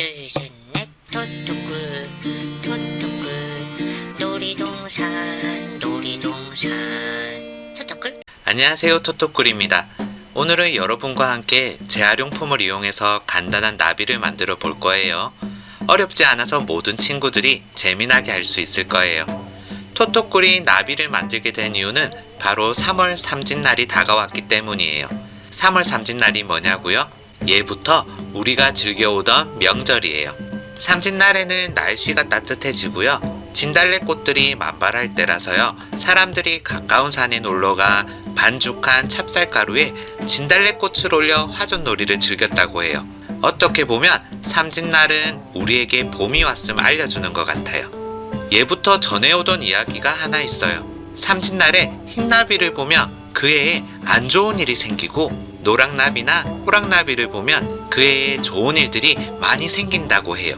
둘, 셋, 넷, 토토꿀, 토토꿀, 놀이동산, 놀이동산, 토토꿀. 안녕하세요, 토토꿀입니다. 오늘은 여러분과 함께 재활용품을 이용해서 간단한 나비를 만들어 볼 거예요. 어렵지 않아서 모든 친구들이 재미나게 할 수 있을 거예요. 토토꿀이 나비를 만들게 된 이유는 바로 3월 삼진날이 다가왔기 때문이에요. 3월 삼진날이 뭐냐고요? 예부터 우리가 즐겨오던 명절이에요. 삼진날에는 날씨가 따뜻해지고요. 진달래꽃들이 만발할 때라서요. 사람들이 가까운 산에 놀러가 반죽한 찹쌀가루에 진달래꽃을 올려 화전놀이를 즐겼다고 해요. 어떻게 보면 삼진날은 우리에게 봄이 왔음 알려주는 것 같아요. 예부터 전해오던 이야기가 하나 있어요. 삼진날에 흰나비를 보면 그 해에 안 좋은 일이 생기고 노랑나비나 호랑나비를 보면 그 해에 좋은 일들이 많이 생긴다고 해요.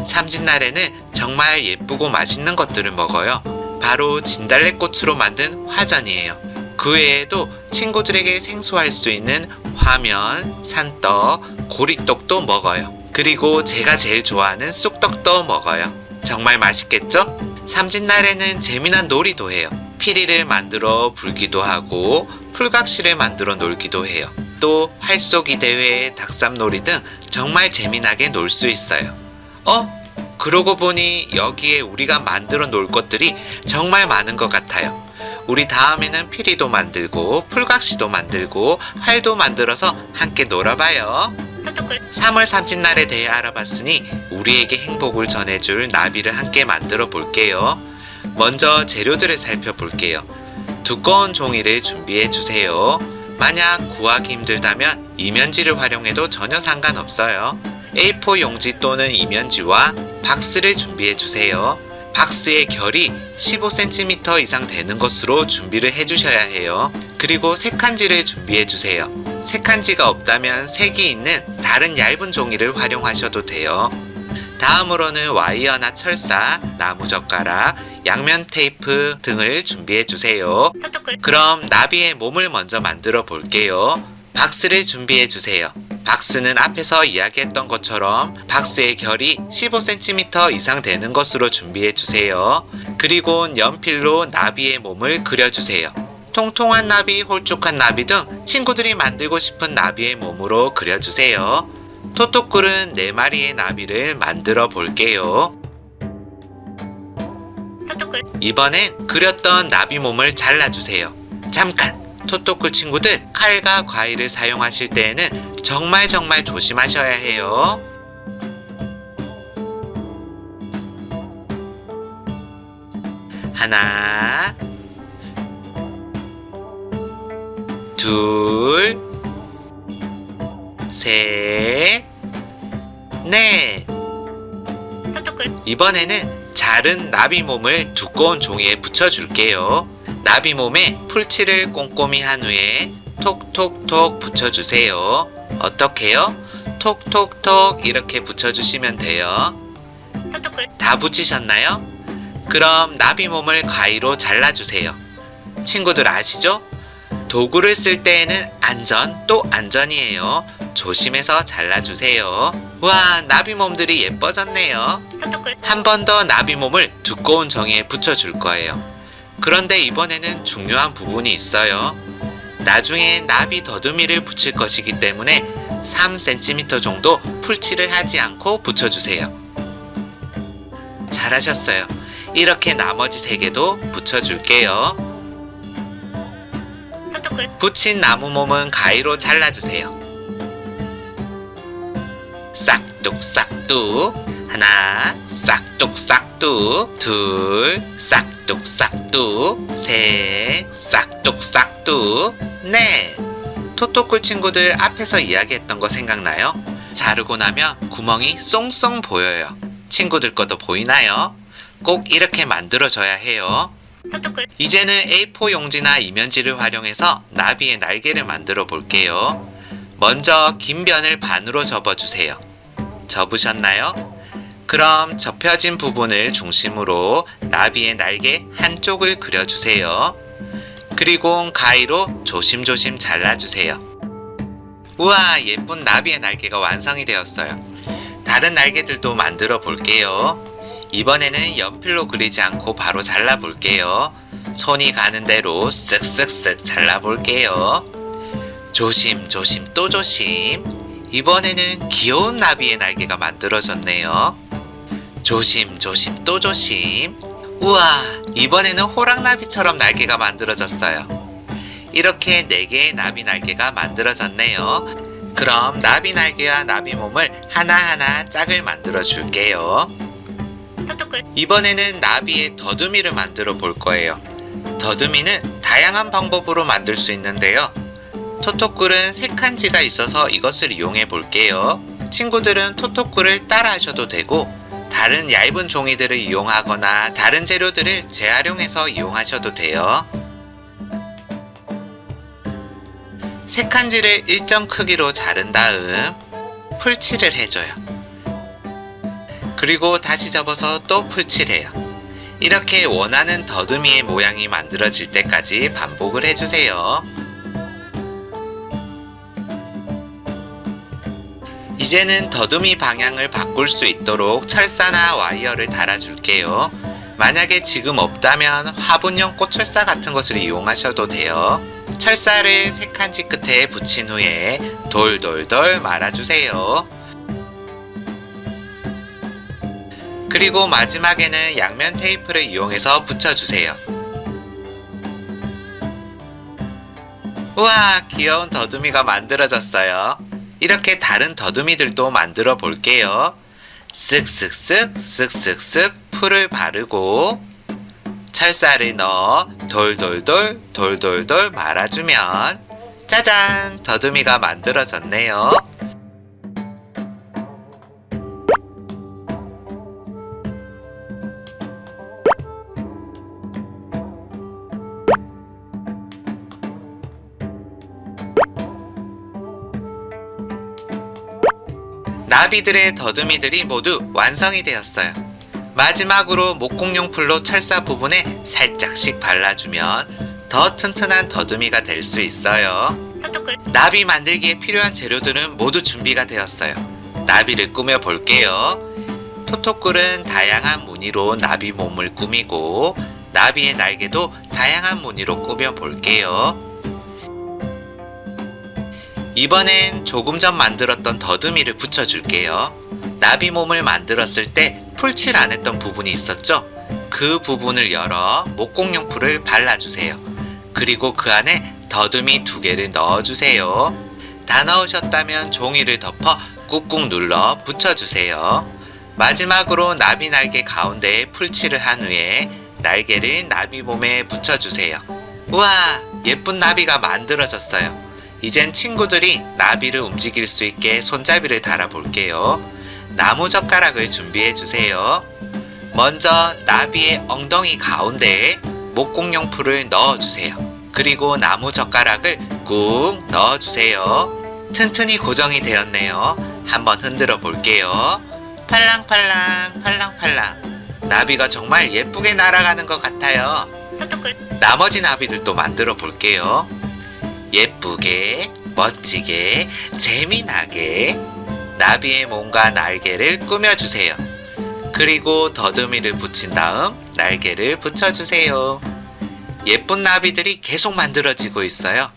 삼진날에는 정말 예쁘고 맛있는 것들을 먹어요. 바로 진달래꽃으로 만든 화전이에요. 그 외에도 친구들에게 생소할 수 있는 화면, 산떡, 고리떡도 먹어요. 그리고 제가 제일 좋아하는 쑥떡도 먹어요. 정말 맛있겠죠? 삼진날에는 재미난 놀이도 해요. 피리를 만들어 불기도 하고 풀각시를 만들어 놀기도 해요. 또 활쏘기 대회, 닭삽놀이 등 정말 재미나게 놀 수 있어요. 그러고 보니 여기에 우리가 만들어 놀 것들이 정말 많은 것 같아요. 우리 다음에는 피리도 만들고 풀각시도 만들고 활도 만들어서 함께 놀아봐요. 3월 삼진날에 대해 알아봤으니 우리에게 행복을 전해줄 나비를 함께 만들어 볼게요. 먼저 재료들을 살펴볼게요. 두꺼운 종이를 준비해 주세요. 만약 구하기 힘들다면 이면지를 활용해도 전혀 상관없어요. A4 용지 또는 이면지와 박스를 준비해 주세요. 박스의 결이 15cm 이상 되는 것으로 준비를 해주셔야 해요. 그리고 색한지를 준비해 주세요. 색한지가 없다면 색이 있는 다른 얇은 종이를 활용하셔도 돼요. 다음으로는 와이어나 철사, 나무젓가락, 양면 테이프 등을 준비해 주세요. 그럼 나비의 몸을 먼저 만들어 볼게요. 박스를 준비해 주세요. 박스는 앞에서 이야기했던 것처럼 박스의 결이 15cm 이상 되는 것으로 준비해 주세요. 그리고 연필로 나비의 몸을 그려주세요. 통통한 나비, 홀쭉한 나비 등 친구들이 만들고 싶은 나비의 몸으로 그려주세요. 토토꿀은 4마리의 나비를 만들어 볼게요. 이번엔 그렸던 나비 몸을 잘라주세요. 잠깐! 토토꿀 친구들, 칼과 과일을 사용하실 때에는 정말 조심하셔야 해요. 하나, 둘, 셋, 넷. 이번에는 자른 나비 몸을 두꺼운 종이에 붙여줄게요. 나비 몸에 풀칠을 꼼꼼히 한 후에 톡톡톡 붙여주세요. 어떻게요? 톡톡톡 이렇게 붙여주시면 돼요. 다 붙이셨나요? 그럼 나비 몸을 가위로 잘라주세요. 친구들 아시죠? 도구를 쓸 때에는 안전 또 안전이에요. 조심해서 잘라주세요. 와, 나비 몸들이 예뻐졌네요. 한 번 더 나비 몸을 두꺼운 종이에 붙여줄 거예요. 그런데 이번에는 중요한 부분이 있어요. 나중에 나비 더듬이를 붙일 것이기 때문에 3cm 정도 풀칠을 하지 않고 붙여주세요. 잘하셨어요. 이렇게 나머지 3개도 붙여줄게요. 붙인 나무 몸은 가위로 잘라주세요. 싹둑싹둑. 하나, 싹둑싹둑. 둘, 싹둑싹둑. 셋, 싹둑싹둑. 넷. 토토꿀 친구들 앞에서 이야기했던 거 생각나요? 자르고 나면 구멍이 쏙쏙 보여요. 친구들 것도 보이나요? 꼭 이렇게 만들어줘야 해요. 이제는 A4 용지나 이면지를 활용해서 나비의 날개를 만들어 볼게요. 먼저 긴 변을 반으로 접어주세요. 접으셨나요? 그럼 접혀진 부분을 중심으로 나비의 날개 한쪽을 그려주세요. 그리고 가위로 조심조심 잘라주세요. 우와, 예쁜 나비의 날개가 완성이 되었어요. 다른 날개들도 만들어 볼게요. 이번에는 연필로 그리지 않고 바로 잘라 볼게요. 손이 가는 대로 쓱쓱쓱 잘라 볼게요. 조심조심 또 조심. 이번에는 귀여운 나비의 날개가 만들어졌네요. 조심조심 또 조심. 우와, 이번에는 호랑나비처럼 날개가 만들어졌어요. 이렇게 4개의 나비 날개가 만들어졌네요. 그럼 나비 날개와 나비 몸을 하나하나 짝을 만들어 줄게요. 토토꿀 이번에는 나비의 더듬이를 만들어 볼 거예요. 더듬이는 다양한 방법으로 만들 수 있는데요. 토토꿀은 색한지가 있어서 이것을 이용해 볼게요. 친구들은 토토꿀을 따라 하셔도 되고 다른 얇은 종이들을 이용하거나 다른 재료들을 재활용해서 이용하셔도 돼요. 색한지를 일정 크기로 자른 다음 풀칠을 해줘요. 그리고 다시 접어서 또 풀칠해요. 이렇게 원하는 더듬이의 모양이 만들어질 때까지 반복을 해주세요. 이제는 더듬이 방향을 바꿀 수 있도록 철사나 와이어를 달아줄게요. 만약에 지금 없다면 화분용 꽃철사 같은 것을 이용하셔도 돼요. 철사를 색한지 끝에 붙인 후에 돌돌돌 말아주세요. 그리고 마지막에는 양면 테이프를 이용해서 붙여주세요. 우와, 귀여운 더듬이가 만들어졌어요. 이렇게 다른 더듬이들도 만들어 볼게요. 쓱쓱쓱 쓱쓱쓱 풀을 바르고 철사를 넣어 돌돌돌 돌돌돌 말아주면 짜잔! 더듬이가 만들어졌네요. 나비들의 더듬이들이 모두 완성이 되었어요. 마지막으로 목공용풀로 철사 부분에 살짝씩 발라주면 더 튼튼한 더듬이가 될 수 있어요. 토토꿀 나비 만들기에 필요한 재료들은 모두 준비가 되었어요. 나비를 꾸며 볼게요. 토토꿀은 다양한 무늬로 나비 몸을 꾸미고 나비의 날개도 다양한 무늬로 꾸며 볼게요. 이번엔 조금 전 만들었던 더듬이를 붙여줄게요. 나비 몸을 만들었을 때 풀칠 안 했던 부분이 있었죠? 그 부분을 열어 목공용 풀을 발라주세요. 그리고 그 안에 더듬이 2개를 넣어주세요. 다 넣으셨다면 종이를 덮어 꾹꾹 눌러 붙여주세요. 마지막으로 나비 날개 가운데에 풀칠을 한 후에 날개를 나비 몸에 붙여주세요. 우와, 예쁜 나비가 만들어졌어요. 이젠 친구들이 나비를 움직일 수 있게 손잡이를 달아볼게요. 나무젓가락을 준비해주세요. 먼저 나비의 엉덩이 가운데에 목공용 풀을 넣어주세요. 그리고 나무젓가락을 꾹 넣어주세요. 튼튼히 고정이 되었네요. 한번 흔들어 볼게요. 팔랑팔랑 팔랑팔랑. 나비가 정말 예쁘게 날아가는 것 같아요. 토토꿀 나머지 나비들도 만들어 볼게요. 예쁘게, 멋지게, 재미나게 나비의 몸과 날개를 꾸며주세요. 그리고 더듬이를 붙인 다음 날개를 붙여주세요. 예쁜 나비들이 계속 만들어지고 있어요.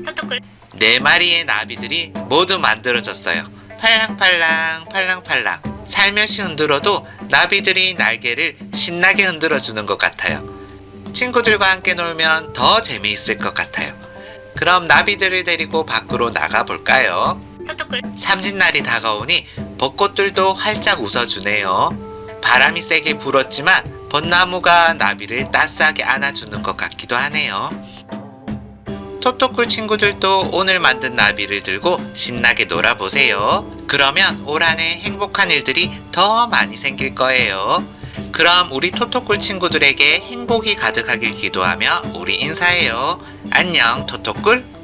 토토꿀 4마리의 나비들이 모두 만들어졌어요. 팔랑팔랑 팔랑팔랑. 살며시 흔들어도 나비들이 날개를 신나게 흔들어주는 것 같아요. 친구들과 함께 놀면 더 재미있을 것 같아요. 그럼 나비들을 데리고 밖으로 나가볼까요? 토토꿀 삼진날이 다가오니 벚꽃들도 활짝 웃어주네요. 바람이 세게 불었지만 벚나무가 나비를 따스하게 안아주는 것 같기도 하네요. 토토꿀 친구들도 오늘 만든 나비를 들고 신나게 놀아보세요. 그러면 올 한 해 행복한 일들이 더 많이 생길 거예요. 그럼 우리 토토꿀 친구들에게 행복이 가득하길 기도하며 우리 인사해요. 안녕, 토토꿀.